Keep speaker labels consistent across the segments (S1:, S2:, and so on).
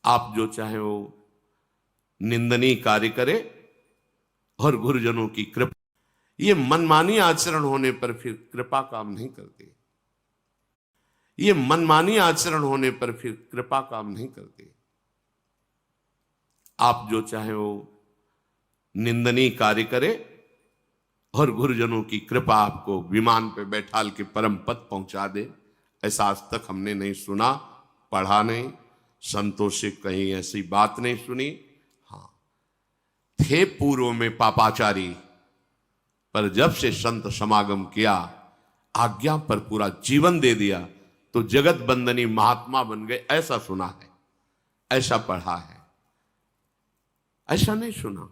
S1: आप जो चाहे वो निंदनीय कार्य करे और गुरुजनों की कृपा, ये मनमानी आचरण होने पर फिर कृपा काम नहीं करती। ये मनमानी आचरण होने पर फिर कृपा काम नहीं करती। आप जो चाहे वो निंदनीय कार्य करे और गुरुजनों की कृपा आपको विमान पे बैठाल के परम पद पहुंचा दे, ऐसा आज तक हमने नहीं सुना, पढ़ा नहीं, संतों से कहीं ऐसी बात नहीं सुनी। हाँ, थे पूर्व में पापाचारी, पर जब से संत समागम किया, आज्ञा पर पूरा जीवन दे दिया, तो जगत बंदनी महात्मा बन गए, ऐसा सुना है, ऐसा पढ़ा है। ऐसा नहीं सुना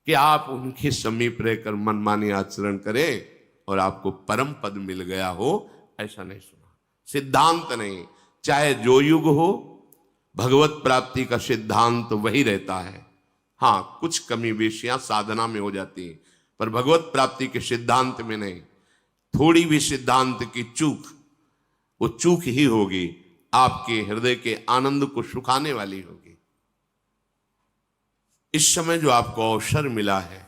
S1: कि आप उनके समीप रहकर मनमानी आचरण करें और आपको परम पद मिल गया हो, ऐसा नहीं सुना। सिद्धांत नहीं, चाहे जो युग हो, भगवत प्राप्ति का सिद्धांत वही रहता है। हाँ, कुछ कमी बेशियां साधना में हो जाती हैं, पर भगवत प्राप्ति के सिद्धांत में नहीं। थोड़ी भी सिद्धांत की चूक, वो चूक ही होगी, आपके हृदय के आनंद को सुखाने वाली होगी। इस समय जो आपको अवसर मिला है,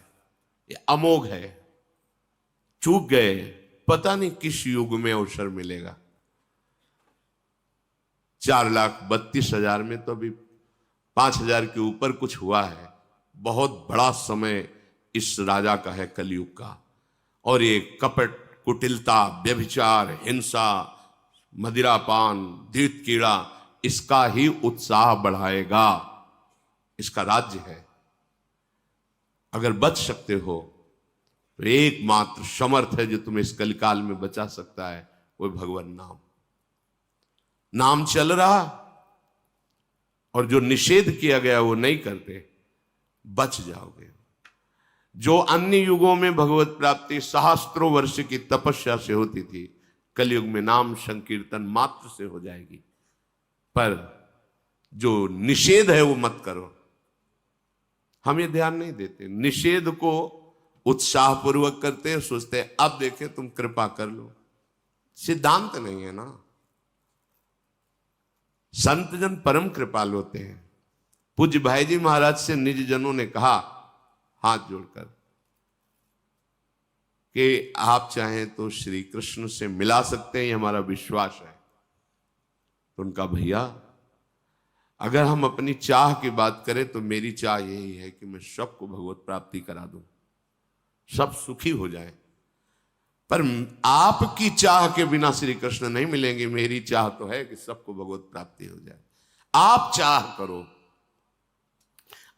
S1: ये अमोघ है। चूक गए, पता नहीं किस युग में अवसर मिलेगा। 4,32,000 में तो अभी 5,000 के ऊपर कुछ हुआ है। बहुत बड़ा समय इस राजा का है, कलयुग का। और ये कपट, कुटिलता, व्यभिचार, हिंसा, मदिरापान, द्वित कीड़ा, इसका ही उत्साह बढ़ाएगा। इसका राज्य है। अगर बच सकते हो तो एकमात्र समर्थ है जो तुम्हें इस कलिकाल में बचा सकता है, वो भगवान नाम। नाम चल रहा और जो निषेध किया गया वो नहीं करते, बच जाओगे। जो अन्य युगों में भगवत प्राप्ति सहस्त्रों वर्ष की तपस्या से होती थी, कलयुग में नाम संकीर्तन मात्र से हो जाएगी। पर जो निषेध है वो मत करो। हम ये ध्यान नहीं देते, निषेध को उत्साहपूर्वक करते हैं, सोचते हैं अब देखे तुम कृपा कर लो। सिद्धांत नहीं है ना। संत जन परम कृपालु होते हैं। पूज्य भाई जी महाराज से निज जनों ने कहा हाथ जोड़कर कि आप चाहें तो श्री कृष्ण से मिला सकते हैं, ये हमारा विश्वास है। तो उनका भैया, अगर हम अपनी चाह की बात करें तो मेरी चाह यही है कि मैं सबको भगवत प्राप्ति करा दूं, सब सुखी हो जाए। पर आपकी चाह के बिना श्री कृष्ण नहीं मिलेंगे। मेरी चाह तो है कि सबको भगवत प्राप्ति हो जाए। आप चाह करो,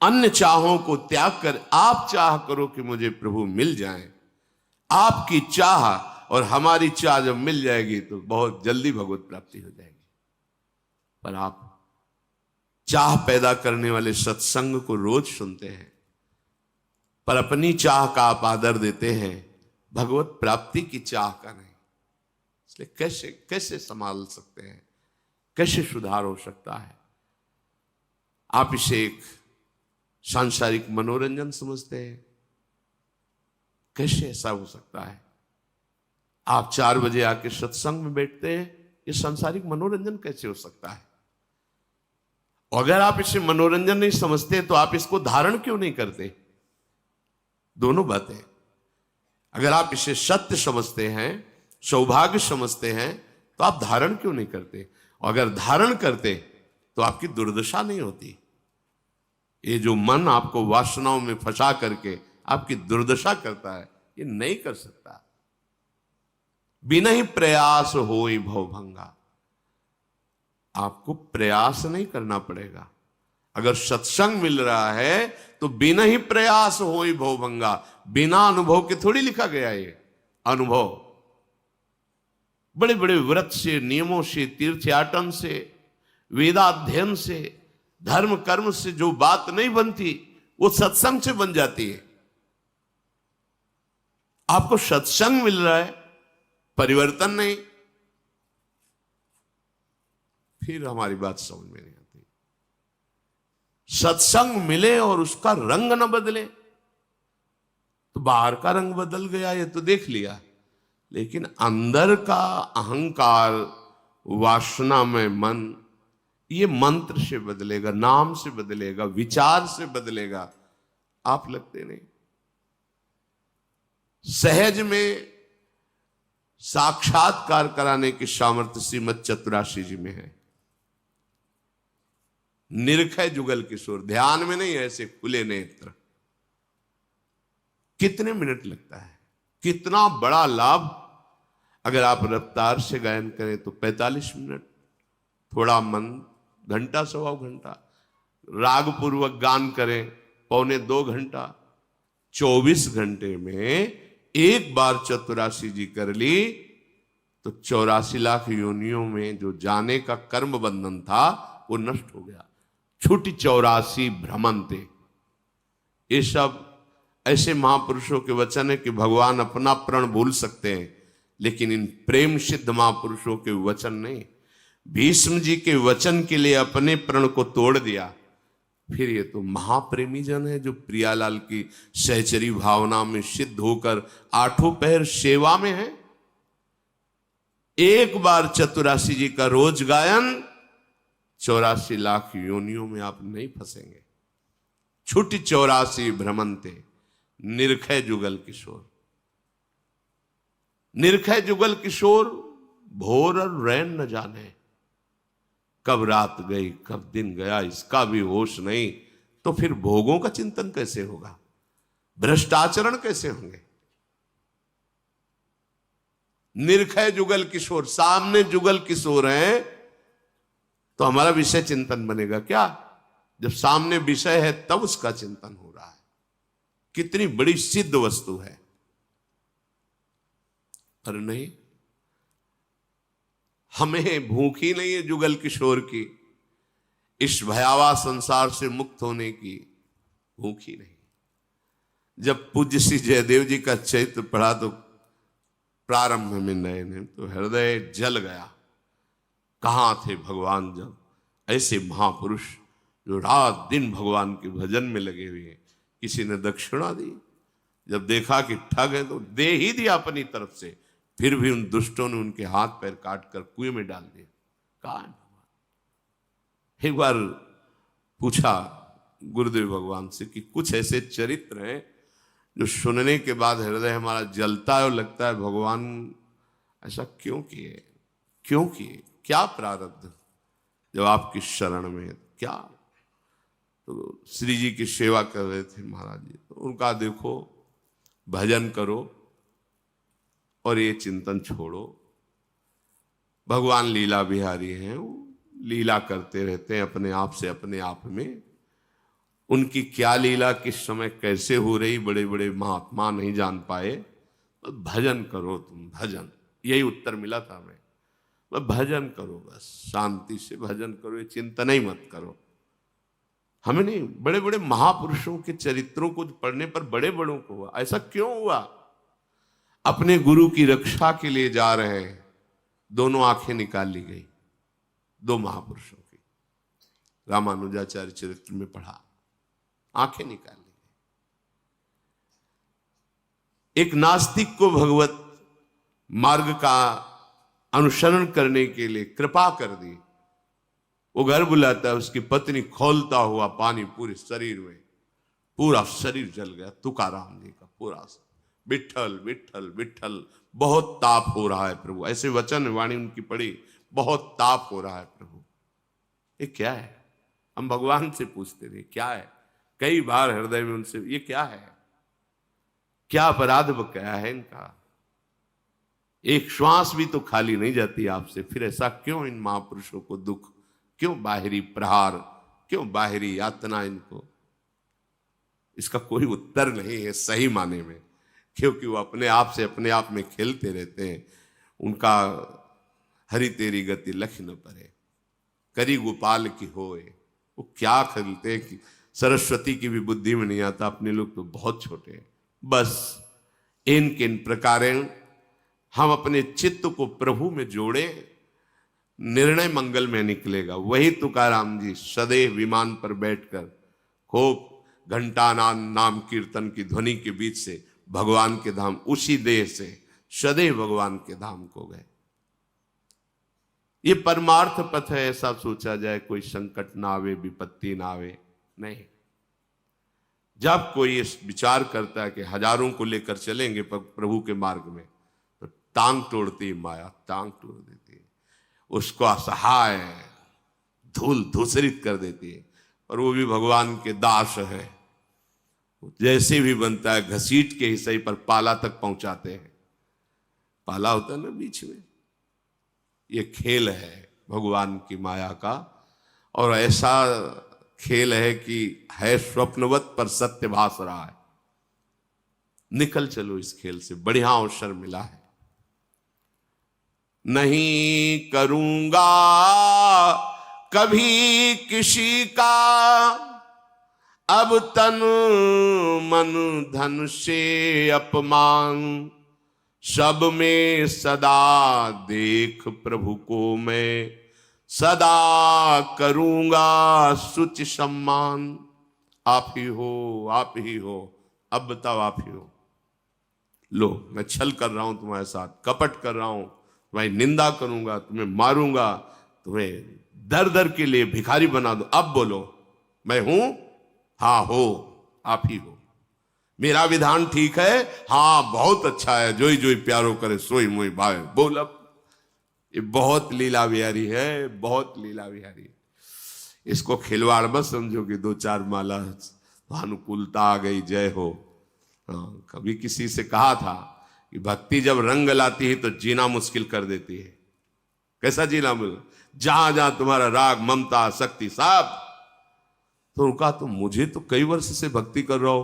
S1: अन्य चाहों को त्याग कर आप चाह करो कि मुझे प्रभु मिल जाए। आपकी चाह और हमारी चाह जब मिल जाएगी तो बहुत जल्दी भगवत प्राप्ति हो जाएगी। पर आप चाह पैदा करने वाले सत्संग को रोज सुनते हैं, पर अपनी चाह का आप आदर देते हैं, भगवत प्राप्ति की चाह का नहीं। इसलिए कैसे कैसे संभाल सकते हैं, कैसे सुधार हो सकता है? आप इसे एक सांसारिक मनोरंजन समझते हैं। कैसे ऐसा हो सकता है? आप 4 बजे आके सत्संग में बैठते हैं, ये सांसारिक मनोरंजन कैसे हो सकता है? अगर आप इसे मनोरंजन नहीं समझते तो आप इसको धारण क्यों नहीं करते? दोनों बातें। अगर आप इसे सत्य समझते हैं, सौभाग्य समझते हैं, तो आप धारण क्यों नहीं करते? अगर धारण करते तो आपकी दुर्दशा नहीं होती। ये जो मन आपको वासनाओं में फंसा करके आपकी दुर्दशा करता है, ये नहीं कर सकता। बिना ही प्रयास होई भवभंगा। आपको प्रयास नहीं करना पड़ेगा। अगर सत्संग मिल रहा है तो बिना ही प्रयास होई भवभंगा। बिना अनुभव के थोड़ी लिखा गया ये अनुभव। बड़े बड़े व्रत से, नियमों से, तीर्थयाटन से, वेदाध्ययन से, धर्म कर्म से जो बात नहीं बनती वो सत्संग से बन जाती है। आपको सत्संग मिल रहा है, परिवर्तन नहीं, फिर हमारी बात समझ में नहीं आती। सत्संग मिले और उसका रंग न बदले, तो बाहर का रंग बदल गया ये तो देख लिया, लेकिन अंदर का अहंकार, वासना में मन, ये मंत्र से बदलेगा, नाम से बदलेगा, विचार से बदलेगा, आप लगते नहीं। सहज में साक्षात्कार कराने की सामर्थ्य श्रीमद चतुराशी जी में है। निरखय जुगल किशोर, ध्यान में नहीं, ऐसे खुले नेत्र। कितने मिनट लगता है, कितना बड़ा लाभ। अगर आप रफ्तार से गायन करें तो 45 मिनट, थोड़ा मन घंटा सवा घंटा, राग पूर्वक गान करें 1.25 घंटा। 24 घंटे में एक बार चतुराशी जी कर ली तो 84 लाख योनियों में जो जाने का कर्म बंधन था वो नष्ट हो गया। छुट 84 भ्रमंते, ये सब ऐसे महापुरुषों के वचन है कि भगवान अपना प्रण भूल सकते हैं, लेकिन इन प्रेम सिद्ध महापुरुषों के वचन नहीं। भीष्म जी के वचन के लिए अपने प्रण को तोड़ दिया। फिर ये तो महाप्रेमी जन है जो प्रियालाल की सहचरी भावना में सिद्ध होकर 8 पहर सेवा में है। एक बार चतुराशी जी का रोज गायन 84 लाख योनियों में आप नहीं फंसेंगे। छुट 84 भ्रमंते, निरखय जुगल किशोर। निरखय जुगल किशोर, भोर और रैन न जाने, कब रात गई कब दिन गया इसका भी होश नहीं। तो फिर भोगों का चिंतन कैसे होगा, भ्रष्टाचरण कैसे होंगे। निरखय जुगल किशोर, सामने जुगल किशोर हैं तो हमारा विषय चिंतन बनेगा क्या? जब सामने विषय है तब उसका चिंतन हो रहा है। कितनी बड़ी सिद्ध वस्तु है। पर नहीं, हमें भूख ही नहीं है जुगल किशोर की, इस भयावह संसार से मुक्त होने की भूख ही नहीं। जब पूज्य श्री जयदेव जी का चरित्र पढ़ा तो प्रारंभ में नए तो हृदय जल गया। कहां थे भगवान जब ऐसे महापुरुष जो रात दिन भगवान के भजन में लगे हुए हैं, किसी ने दक्षिणा दी? जब देखा कि ठग है तो दे ही दिया अपनी तरफ से, फिर भी उन दुष्टों ने उनके हाथ पैर काट कर कुएं में डाल दिया। कहां है भगवान? एक बार पूछा गुरुदेव भगवान से कि कुछ ऐसे चरित्र हैं जो सुनने के बाद हृदय हमारा जलता है और लगता है भगवान ऐसा क्यों किए, क्यों किए, क्या प्रारब्ध जब आपकी शरण में, क्या? तो श्री जी की सेवा कर रहे थे महाराज जी, तो उनका देखो भजन करो और ये चिंतन छोड़ो। भगवान लीला बिहारी हैं, वो लीला करते रहते हैं अपने आप से अपने आप में। उनकी क्या लीला किस समय कैसे हो रही बड़े बड़े महात्मा नहीं जान पाए। तो भजन करो तुम, भजन, यही उत्तर मिला था हमें। भजन करो, बस शांति से भजन करो, ये चिंतन ही मत करो। हमें नहीं, बड़े बड़े महापुरुषों के चरित्रों को पढ़ने पर बड़े बड़ों को हुआ। ऐसा क्यों हुआ? अपने गुरु की रक्षा के लिए जा रहे हैं, दोनों आंखें निकाल ली गई, दो महापुरुषों की। रामानुजाचार्य चरित्र में पढ़ा, आंखें निकाल ली गई। एक नास्तिक को भगवत मार्ग का अनुसरण करने के लिए कृपा कर दी। वो घर बुलाता है, उसकी पत्नी खोलता हुआ पानी पूरे शरीर में, पूरा शरीर जल गया। तुकाराम जी का पूरा, विठल विठल विठल, बहुत ताप हो रहा है प्रभु, ऐसे वचन वाणी उनकी पड़ी, बहुत ताप हो रहा है प्रभु। ये क्या है? हम भगवान से पूछते थे क्या है, कई बार हृदय में उनसे, ये क्या है, क्या अपराध क्या है इनका? एक श्वास भी तो खाली नहीं जाती आपसे, फिर ऐसा क्यों इन महापुरुषों को दुख, क्यों बाहरी प्रहार, क्यों बाहरी यातना इनको? इसका कोई उत्तर नहीं है सही माने में, क्योंकि वो अपने आप से अपने आप में खेलते रहते हैं। उनका हरि तेरी गति लख न परे, करी गोपाल की होए। वो क्या खेलते हैं कि सरस्वती की भी बुद्धि में नहीं आता, अपने लोग तो बहुत छोटे हैं। बस इन किन प्रकारेण हम अपने चित्त को प्रभु में जोड़े, निर्णय मंगल में निकलेगा। वही तुकाराम जी सदैव विमान पर बैठकर खूब घंटा नाम कीर्तन की ध्वनि के बीच से भगवान के धाम, उसी देह से सदैव भगवान के धाम को गए। ये परमार्थ पथ है, ऐसा सोचा जाए कोई संकट ना आवे, विपत्ति ना आवे। नहीं, जब कोई इस विचार करता है कि हजारों को लेकर चलेंगे प्रभु के मार्ग में, तो टांग तोड़ती माया, टांग तोड़ देती है, उसको असहाय धूल धूसरित कर देती है। और वो भी भगवान के दास है, जैसे भी बनता है घसीट के ही सही पर पाला तक पहुंचाते हैं। पाला होता है ना बीच में, ये खेल है भगवान की माया का। और ऐसा खेल है कि है स्वप्नवत पर सत्य भास रहा है। निकल चलो इस खेल से, बढ़िया अवसर मिला है। नहीं करूंगा कभी किसी का अब तन मन धन से अपमान, सब में सदा देख प्रभु को मैं, सदा करूंगा सुच सम्मान। आप ही हो, आप ही हो, अब बताओ आप ही हो। लो, मैं छल कर रहा हूं तुम्हारे साथ, कपट कर रहा हूं, तुम्हारी निंदा करूंगा, तुम्हें मारूंगा, तुम्हें दर दर के लिए भिखारी बना दो। अब बोलो मैं हूं? हाँ हो, आप ही हो। मेरा विधान ठीक है? हाँ बहुत अच्छा है। जोई जोई प्यारो करे सोई मोई भावे। बोल अब। ये बहुत लीला बिहारी है, बहुत लीला बिहारी है। इसको खिलवाड़ मत समझो कि दो चार माला तो अनुकूलता आ गई, जय हो। हाँ, कभी किसी से कहा था कि भक्ति जब रंग लाती है तो जीना मुश्किल कर देती है। कैसा जीना मुश्किल? जहां जहां तुम्हारा राग ममता शक्ति सब। तो उनका तो मुझे तो कई वर्ष से भक्ति कर रहा हूं,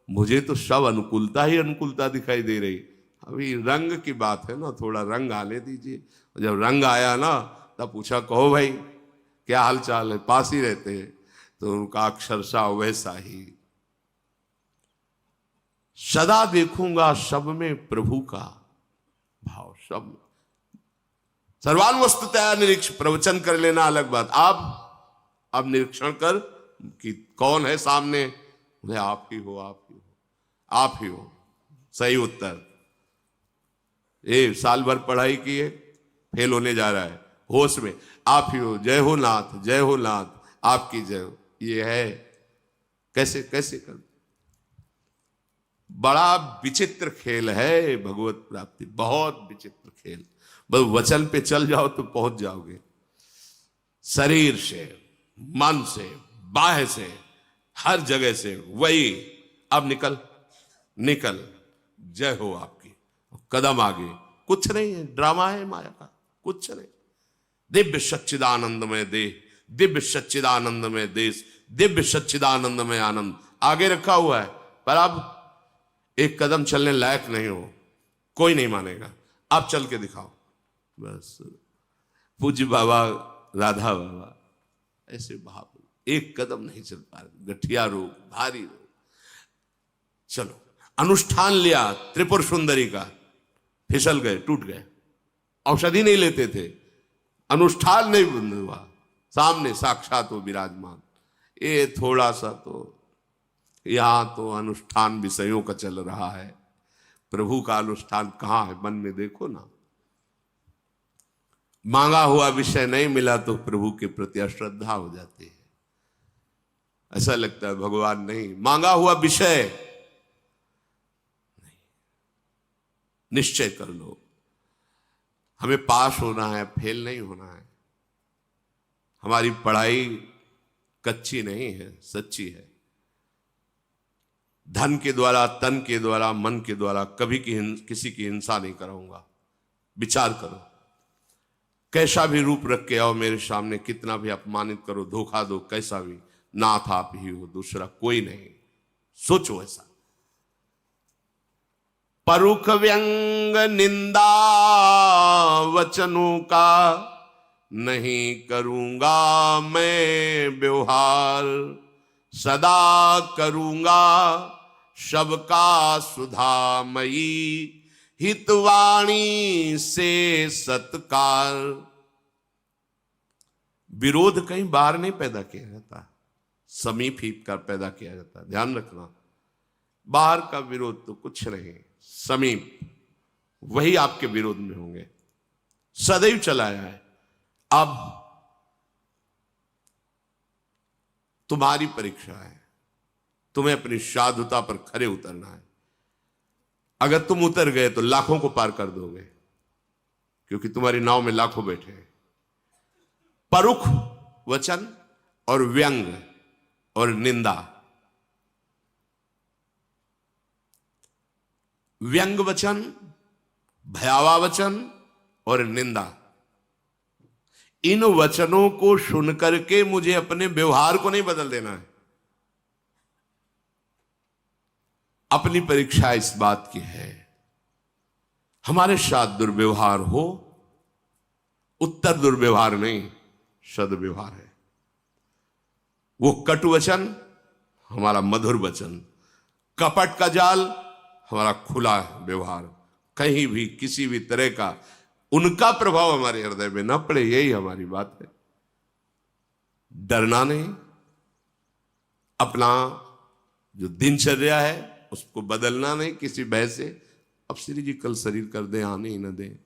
S1: मुझे तो सब अनुकूलता ही अनुकूलता दिखाई दे रही। अभी रंग की बात है ना, थोड़ा रंग आने दीजिए। जब रंग आया ना तब पूछा, कहो भाई क्या हाल चाल है, पास ही रहते हैं। तो उनका अक्षरशः वैसा ही, सदा देखूंगा सब में प्रभु का भाव। सब सर्वान वस्तुतया निरीक्षण, प्रवचन कर लेना अलग बात। आप निरीक्षण कर कि कौन है सामने, बोले आप ही हो, आप ही हो, आप ही हो। सही उत्तर। ये साल भर पढ़ाई की है, फेल होने जा रहा है, होश में आप ही हो। जय हो नाथ, जय हो नाथ, आपकी जय हो। ये है कैसे कैसे कर। बड़ा विचित्र खेल है भगवत प्राप्ति, बहुत विचित्र खेल। बस वचन पे चल जाओ तो पहुंच जाओगे। शरीर से, मन से, बाह्य से, हर जगह से वही। अब निकल निकल, जय हो आपकी। कदम आगे, कुछ नहीं है, ड्रामा है माया का, कुछ नहीं। दिव्य सच्चिदानंदमय देह, दिव्य सच्चिदानंदमय देश, दिव्य सच्चिदानंदमय आनंद आगे रखा हुआ है। पर अब एक कदम चलने लायक नहीं हो, कोई नहीं मानेगा। आप चल के दिखाओ बस। पूज्य बाबा, राधा बाबा ऐसे भाव, एक कदम नहीं चल पा रहे, गठिया रोग, भारी रोग। चलो, अनुष्ठान लिया त्रिपुर सुंदरी का, फिसल गए, टूट गए। औषधि नहीं लेते थे, अनुष्ठान नहीं बंद हुआ, सामने साक्षात हो विराजमान। ये थोड़ा सा तो यहां तो अनुष्ठान विषयों का चल रहा है, प्रभु का अनुष्ठान कहां है? मन में देखो ना। मांगा हुआ विषय नहीं मिला तो प्रभु के प्रति अश्रद्धा हो जाती है। ऐसा लगता है भगवान नहीं, मांगा हुआ विषय नहीं। निश्चय कर लो, हमें पास होना है, फेल नहीं होना है। हमारी पढ़ाई कच्ची नहीं है, सच्ची है। धन के द्वारा, तन के द्वारा, मन के द्वारा कभी किसी की हिंसा नहीं कराऊंगा। विचार करो, कैसा भी रूप रख के आओ मेरे सामने, कितना भी अपमानित करो, धोखा दो, कैसा भी, नाथ आप ही हो, दूसरा कोई नहीं। सोचो ऐसा। परुख व्यंग निंदा वचनों का नहीं करूंगा मैं व्यवहार, सदा करूंगा सबका सुधामयी, हितवाणी से सत्कार। विरोध कहीं बाहर नहीं पैदा किया जाता, समीप ही का पैदा किया जाता है। ध्यान रखना, बाहर का विरोध तो कुछ नहीं, समीप वही आपके विरोध में होंगे। सदैव चलाया है, अब तुम्हारी परीक्षा है, तुम्हें अपनी साधुता पर खरे उतरना है। अगर तुम उतर गए तो लाखों को पार कर दोगे, क्योंकि तुम्हारी नाव में लाखों बैठे हैं। परुख वचन और व्यंग और निंदा। व्यंग वचन, भयावह वचन और निंदा, इन वचनों को सुन करके मुझे अपने व्यवहार को नहीं बदल देना है। अपनी परीक्षा इस बात की है, हमारे साथ दुर्व्यवहार हो, उत्तर दुर्व्यवहार नहीं, सद्व्यवहार है। वो कटु वचन, हमारा मधुर वचन। कपट का जाल, हमारा खुला व्यवहार। कहीं भी किसी भी तरह का उनका प्रभाव हमारे हृदय में न पड़े, यही हमारी बात है। डरना नहीं, अपना जो दिनचर्या है उसको बदलना नहीं किसी भय से। अब श्री जी कल शरीर कर दे, आने ही न दे,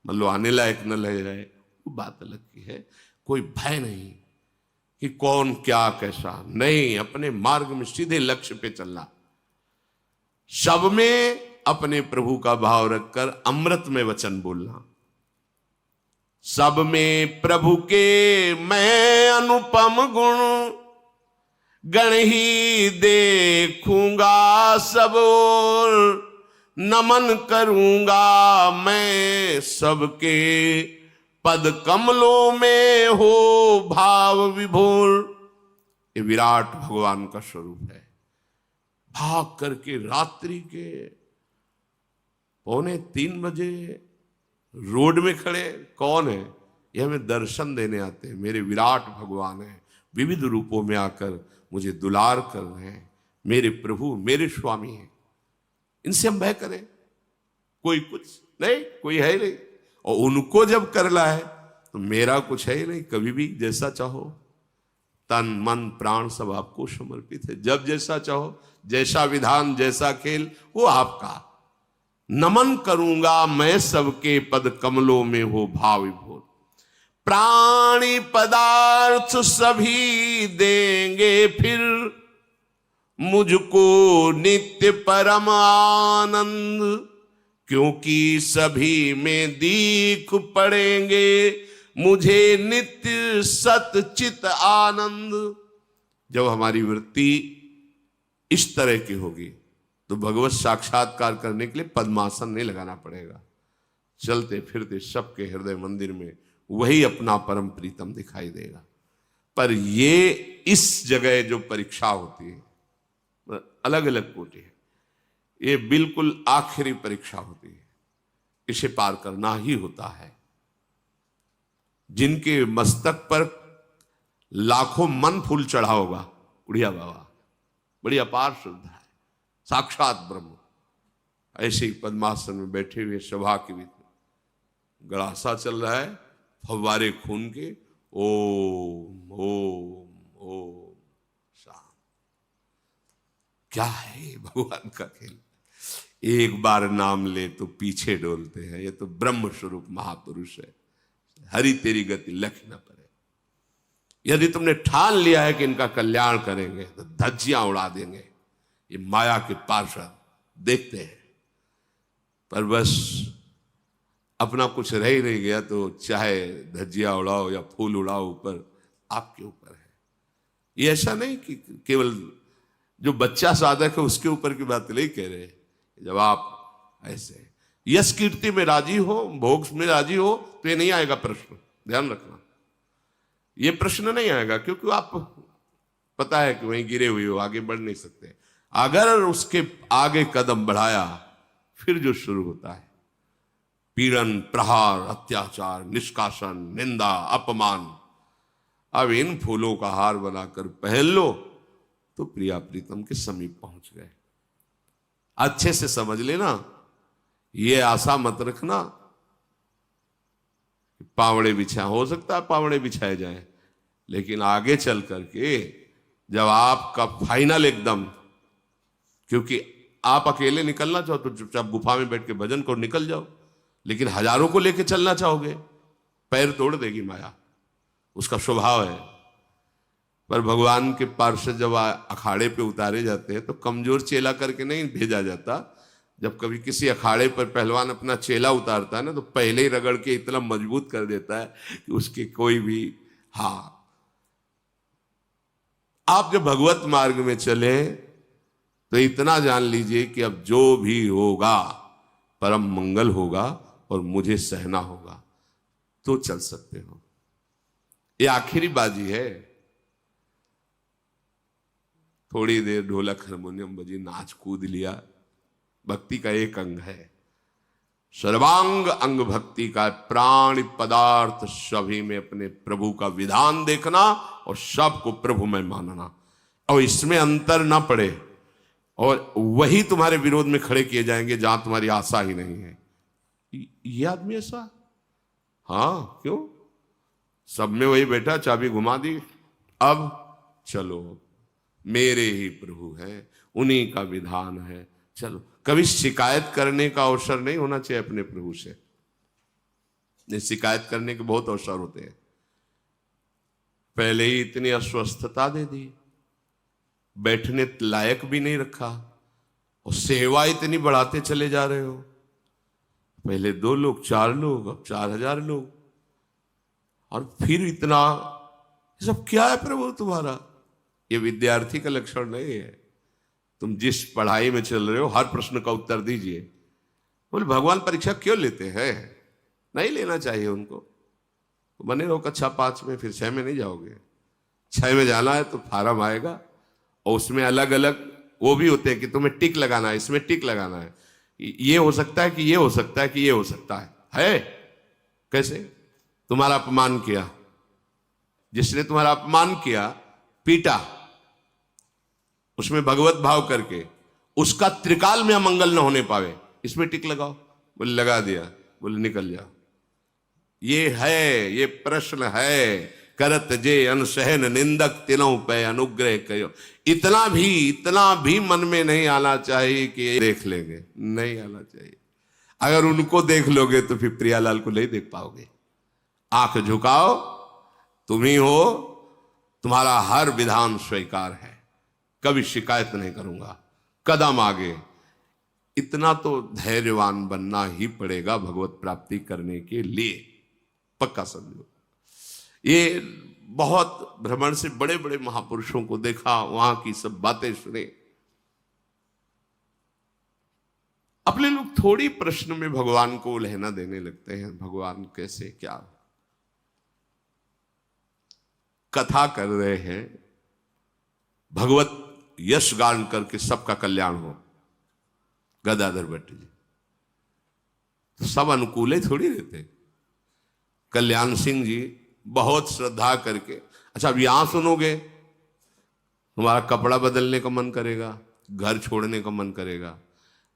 S1: मतलब आने लायक न ले जाए, वो बात अलग की है। कोई भय नहीं कि कौन क्या कैसा, नहीं, अपने मार्ग में सीधे लक्ष्य पे चलना। सब में अपने प्रभु का भाव रखकर अमृत में वचन बोलना। सब में प्रभु के मैं अनुपम गुण, गण ही देखूंगा सब ओर, नमन करूंगा मैं सबके, पद कमलों में हो भाव विभोर। ये विराट भगवान का स्वरूप है। भाग करके रात्रि के 2:45 बजे रोड में खड़े, कौन है? ये हमें दर्शन देने आते हैं। मेरे विराट भगवान है, विविध रूपों में आकर मुझे दुलार कर रहे हैं। मेरे प्रभु, मेरे स्वामी हैं, इनसे हम भय करें? कोई कुछ नहीं, कोई है नहीं। और उनको जब करना है तो मेरा कुछ है ही नहीं। कभी भी जैसा चाहो, तन मन प्राण सब आपको समर्पित है। जब जैसा चाहो, जैसा विधान, जैसा खेल, वो आपका। नमन करूंगा मैं सबके, पद कमलों में हो भाव विभोर। प्राणी पदार्थ सभी देंगे फिर, मुझको नित्य परम आनंद, क्योंकि सभी में दीख पड़ेंगे मुझे नित्य सतचित आनंद। जब हमारी वृत्ति इस तरह की होगी तो भगवत साक्षात्कार करने के लिए पद्मासन नहीं लगाना पड़ेगा। चलते फिरते सबके हृदय मंदिर में वही अपना परम प्रीतम दिखाई देगा। पर ये इस जगह जो परीक्षा होती है, अलग अलग कोटि है, ये बिल्कुल आखिरी परीक्षा होती है। इसे पार करना ही होता है। जिनके मस्तक पर लाखों मन फूल चढ़ा होगा, उड़िया बाबा, बड़ी अपार श्रद्धा है, साक्षात ब्रह्म, ऐसे ही पद्मासन में बैठे हुए सभा के बीच में गड़ासा चल रहा है, फव्वारे खून के, ओम ओम ओम शांत। क्या है भगवान का खेल? एक बार नाम ले तो पीछे डोलते हैं। ये तो ब्रह्म स्वरूप महापुरुष है। हरि तेरी गति लख न पड़े। यदि तुमने ठान लिया है कि इनका कल्याण करेंगे तो धज्जियां उड़ा देंगे। ये माया के पार्षद देखते हैं, पर बस अपना कुछ रह ही नहीं गया तो चाहे धज्जियां उड़ाओ या फूल उड़ाओ, ऊपर आपके ऊपर है। ये ऐसा नहीं कि केवल जो बच्चा साधक है उसके ऊपर की बात नहीं कह रहे। जब आप ऐसे यश कीर्ति में राजी हो, भोग में राजी हो, तो ये नहीं आएगा प्रश्न। ध्यान रखना, ये प्रश्न नहीं आएगा, क्योंकि आप पता है कि वहीं गिरे हुए हो, आगे बढ़ नहीं सकते। अगर उसके आगे कदम बढ़ाया, फिर जो शुरू होता है पीड़न, प्रहार, अत्याचार, निष्कासन, निंदा, अपमान। अब इन फूलों का हार बनाकर पहन लो तो प्रिया प्रीतम के समीप पहुंच गए। अच्छे से समझ लेना, ये आशा मत रखना पावड़े बिछा, हो सकता है पावड़े बिछाए जाए, लेकिन आगे चल करके जब आपका फाइनल एकदम, क्योंकि आप अकेले निकलना चाहो तो चुपचाप गुफा में बैठ के भजन को निकल जाओ, लेकिन हजारों को लेके चलना चाहोगे, पैर तोड़ देगी माया। उसका स्वभाव है। पर भगवान के पार्षद जब अखाड़े पे उतारे जाते हैं तो कमजोर चेला करके नहीं भेजा जाता। जब कभी किसी अखाड़े पर पहलवान अपना चेला उतारता है ना, तो पहले ही रगड़ के इतना मजबूत कर देता है कि उसकी कोई भी, हाँ, आप जब भगवत मार्ग में चले तो इतना जान लीजिए कि अब जो भी होगा परम मंगल होगा और मुझे सहना होगा, तो चल सकते हो। ये आखिरी बाजी है। थोड़ी देर ढोलक हारमोनियम बजी, नाच कूद लिया, भक्ति का एक अंग है। सर्वांग अंग भक्ति का प्राण पदार्थ सभी में अपने प्रभु का विधान देखना और सबको प्रभु में मानना, और इसमें अंतर ना पड़े, और वही तुम्हारे विरोध में खड़े किए जाएंगे जहां तुम्हारी आशा ही नहीं है। ये आदमी ऐसा, हाँ क्यों, सब में वही बैठा, चाबी घुमा दी, अब चलो मेरे ही प्रभु हैं, उन्हीं का विधान है, चलो। कभी शिकायत करने का अवसर नहीं होना चाहिए अपने प्रभु से। शिकायत करने के बहुत अवसर होते हैं। पहले ही इतनी अस्वस्थता दे दी, बैठने लायक भी नहीं रखा, और सेवा इतनी बढ़ाते चले जा रहे हो। पहले 2 लोग, 4 लोग, अब 4000 लोग, और फिर इतना, ये सब क्या है प्रभु तुम्हारा? ये विद्यार्थी का लक्षण नहीं है। तुम जिस पढ़ाई में चल रहे हो हर प्रश्न का उत्तर दीजिए। बोले भगवान परीक्षा क्यों लेते हैं? नहीं लेना चाहिए उनको। तो बने रहो कक्षा 5 में, फिर 6 में नहीं जाओगे। 6 में जाना है तो फार्म आएगा, और उसमें अलग अलग वो भी होते हैं कि तुम्हें टिक लगाना है, इसमें टिक लगाना है, ये हो सकता है कि ये हो सकता है कि ये हो सकता है। कैसे? तुम्हारा अपमान किया, जिसने तुम्हारा अपमान किया, पीटा, उसमें भगवत भाव करके उसका त्रिकाल में अमंगल न होने पावे, इसमें टिक लगाओ। बोले लगा दिया, बोले निकल जाओ। ये है, ये प्रश्न है, करत जे अनसहन निंदक तिनों पे अनुग्रह कयो। इतना भी मन में नहीं आना चाहिए कि देख लेंगे, नहीं आना चाहिए। अगर उनको देख लोगे तो फिर प्रियालाल को नहीं देख पाओगे। आंख झुकाओ, तुम ही हो, तुम्हारा हर विधान स्वीकार है, कभी शिकायत नहीं करूंगा, कदम आगे। इतना तो धैर्यवान बनना ही पड़ेगा भगवत प्राप्ति करने के लिए, पक्का समझो। ये बहुत भ्रमण से बड़े बड़े महापुरुषों को देखा, वहां की सब बातें सुने। अपने लोग थोड़ी प्रश्न में भगवान को उलझना देने लगते हैं, भगवान कैसे क्या। कथा कर रहे हैं, भगवत यश गान करके सबका कल्याण हो, गदाधर भट्ट जी तो सब अनुकूल ही थोड़ी रहते। कल्याण सिंह जी बहुत श्रद्धा करके, अच्छा अब यहां सुनोगे तुम्हारा कपड़ा बदलने का मन करेगा, घर छोड़ने का मन करेगा,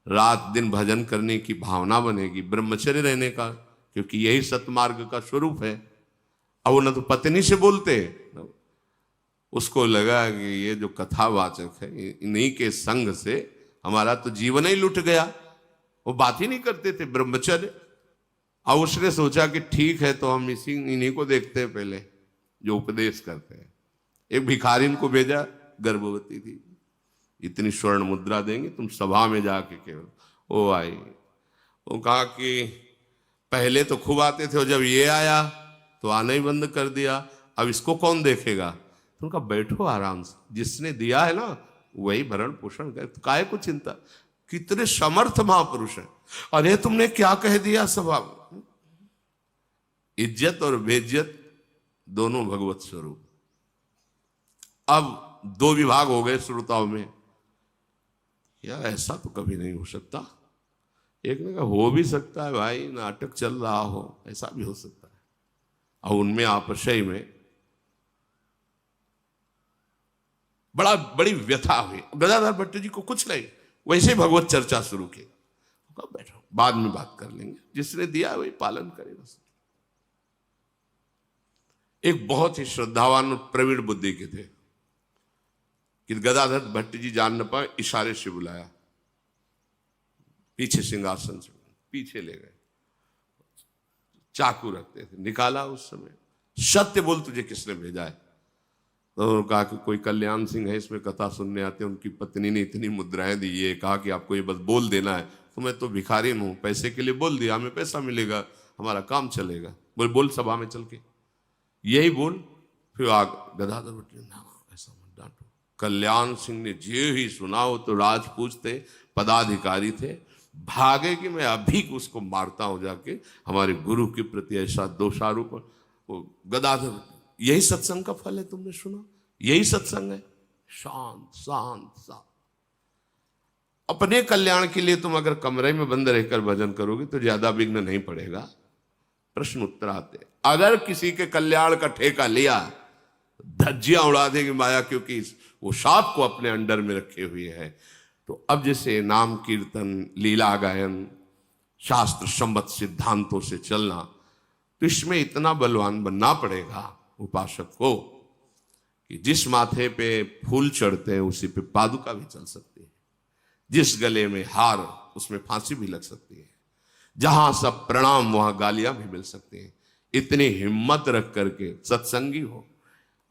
S1: रात दिन भजन करने की भावना बनेगी, ब्रह्मचर्य रहने का, क्योंकि यही सतमार्ग का स्वरूप है। अब वो न तो पत्नी से बोलते, उसको लगा कि ये जो कथावाचक है इन्हीं के संग से हमारा तो जीवन ही लुट गया। वो बात ही नहीं करते थे, ब्रह्मचर्य। अब उसने सोचा कि ठीक है तो हम इन्हीं को देखते हैं पहले जो उपदेश करते हैं। एक भिखारिन को भेजा, गर्भवती थी, इतनी स्वर्ण मुद्रा देंगे तुम सभा में जाके केवल। वो आई, वो कहा कि पहले तो खूब आते थे और जब ये आया तो आना ही बंद कर दिया, अब इसको कौन देखेगा? तो उनका बैठो आराम से, जिसने दिया है ना वही भरण पोषण करे, तो काहे को चिंता। कितने समर्थ महापुरुष हैं। अरे तुमने क्या कह दिया सभा में? इज्जत और बेइज्जत दोनों भगवत स्वरूप। अब 2 विभाग हो गए श्रोताओं में, यार ऐसा तो कभी नहीं हो सकता। एक ने कहा हो भी सकता है भाई, नाटक चल रहा हो, ऐसा भी हो सकता है। और उनमें आपसय में बड़ी व्यथा हुई। गदाधर भट्ट जी को कुछ नहीं, वैसे भगवत चर्चा शुरू की। बैठो बाद में बात कर लेंगे, जिसने दिया वही पालन करे बस। एक बहुत ही श्रद्धावान और प्रवीण बुद्धि के थे कि गदाधर भट्ट जी जान न पाए, इशारे से बुलाया, पीछे सिंहासन से पीछे ले गए, चाकू रखते थे, निकाला उस समय, सत्य बोल, तुझे किसने भेजा है? तो उन्होंने कहा कि कोई कल्याण सिंह है, इसमें कथा सुनने आते हैं, उनकी पत्नी ने इतनी मुद्राएं दी, ये कहा कि आपको ये बस बोल देना है। तो मैं तो भिखारी हूँ, पैसे के लिए बोल दिया, हमें पैसा मिलेगा, हमारा काम चलेगा। बोल बोल सभा में चल के यही बोल। फिर आग गदाधर भट्ट ने, ना ऐसा मत डांटो। कल्याण सिंह ने जे ही सुना, हो तो राजपूत थे, पदाधिकारी थे, भागे कि मैं अभी उसको मारता हूं जाके, हमारे गुरु के प्रति ऐसा दोषारोप। वो गदाधर, यही सत्संग का फल है, तुमने सुना, यही सत्संग है। शांत शांत शांत। अपने कल्याण के लिए तुम अगर कमरे में बंद रहकर भजन करोगे तो ज्यादा विघ्न नहीं पड़ेगा। प्रश्न उत्तर आते। अगर किसी के कल्याण का ठेका लिया, धज्जियां उड़ा देगी माया, क्योंकि वो सांप को अपने अंडर में रखे हुए है। तो अब जैसे नाम कीर्तन, लीला गायन, शास्त्र संबद्ध सिद्धांतों से चलना, तो इसमें इतना बलवान बनना पड़ेगा उपासक को कि जिस माथे पे फूल चढ़ते हैं उसी पे पादुका भी चल सकती है, जिस गले में हार उसमें फांसी भी लग सकती है, जहां सब प्रणाम वहां गालियां भी मिल सकती हैं। इतनी हिम्मत रख करके सत्संगी हो,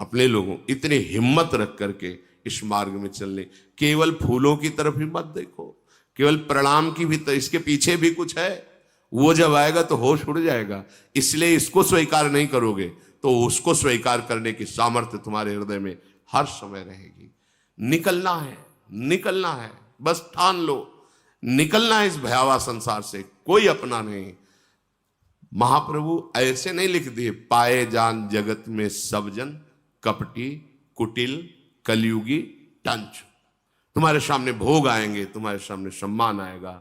S1: अपने लोगों इतनी हिम्मत रख करके इस मार्ग में चलने। केवल फूलों की तरफ ही मत देखो, केवल प्रणाम की भी, तो इसके पीछे भी कुछ है। वो जब आएगा तो होश उड़ जाएगा। इसलिए इसको स्वीकार नहीं करोगे तो उसको स्वीकार करने की सामर्थ्य तुम्हारे हृदय में हर समय रहेगी। निकलना है, निकलना है, बस ठान लो, निकलना है इस भयावह संसार से, कोई अपना नहीं। महाप्रभु ऐसे नहीं लिख दिए, पाए जान जगत में सब जन कपटी कुटिल कलयुगी टंच। तुम्हारे सामने भोग आएंगे, तुम्हारे सामने सम्मान आएगा,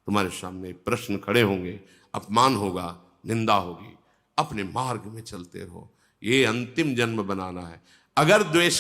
S1: तुम्हारे सामने प्रश्न खड़े होंगे, अपमान होगा, निंदा होगी। अपने मार्ग में चलते रहो, ये अंतिम जन्म बनाना है। अगर द्वेष